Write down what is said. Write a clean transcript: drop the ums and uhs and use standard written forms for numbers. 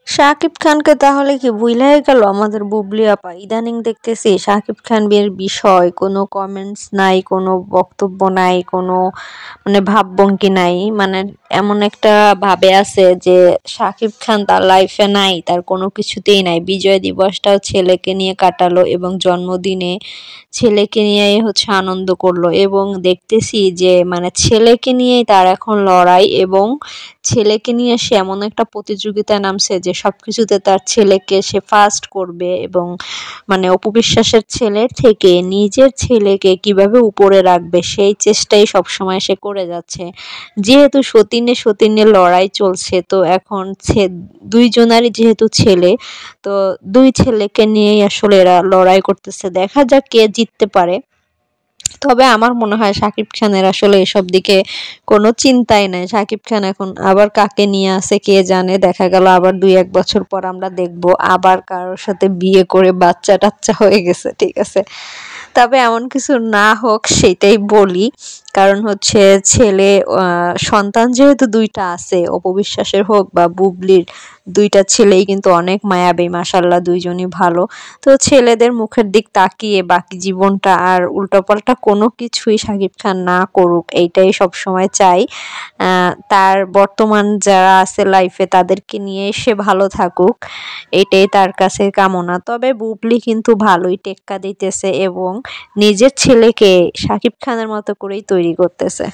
শাকিব খানকে তাহলে কি ভুইলাই গেল আমাদের বুবলি আপা? ইদানিং দেখতেছি শাকিব খান এর বিষয় কোনো কমেন্টস নাই, কোনো বক্তব্য নাই, কোনো মানে ভাবভঙ্গি নাই। মানে এমন একটা ভাবে আছে যে শাকিব খান তার লাইফে নাই, তার কোনো কিছুতেই নাই। বিজয় দিবসটাও ছেলেকে নিয়ে কাটালো এবং জন্মদিনে ছেলেকে নিয়েই হচ্ছে আনন্দ করলো, এবং দেখতেছি যে মানে ছেলেকে নিয়েই তার এখন লড়াই, এবং ছেলেকে নিয়ে সে এমন একটা প্রতিযোগিতায় নামছে যে সবকিছুতে তার ছেলেকে সে ফার্স্ট করবে, এবং মানে অপু বিশ্বাসের ছেলের থেকে নিজের ছেলেকে কিভাবে উপরে রাখবে সেই চেষ্টাই সবসময় সে করে যাচ্ছে। যেহেতু সতীনে সতীনের লড়াই চলছে, তো এখন দুইজনারই যেহেতু ছেলে, তো দুই ছেলেকে নিয়েই আসলে এরা লড়াই করতেছে। দেখা যাক কে জিততে পারে। তবে আমার মনে হয় শাকিব খানের আসলে এসব দিকে কোনো চিন্তাই নাই। শাকিব খান এখন আবার কাকে নিয়ে আছে কে জানে, দেখা গেল আবার ২-১ বছর পর আমরা দেখব আবার কারোর সাথে বিয়ে করে বাচ্চা-টাচ্চা হয়ে গেছে, ঠিক আছে? তবে এমন কিছু না হোক সেটাই বলি। কারণ হচ্ছে ছেলে সন্তান যেহেতু ২ টা আছে, অপু বিশ্বাসের হোক বা বুবলির, ২ টা ছেলেই কিন্তু অনেক মায়াবী, মাশাআল্লাহ ২ জনই ভালো। তো ছেলেদের মুখের দিক তাকিয়ে বাকি জীবনটা আর উল্টাপাল্টা কোনো কিছুই শাকিব খান না করুক, এইটাই সবসময় চাই। তার বর্তমান যারা আছে লাইফে তাদেরকে নিয়ে সে ভালো থাকুক, এটাই তার কাছে কামনা। তবে বুবলি কিন্তু ভালোই টেক্কা দিতেছে এবং নিজের ছেলেকে শাকিব খানের মতো করেই তৈরি করতেছে।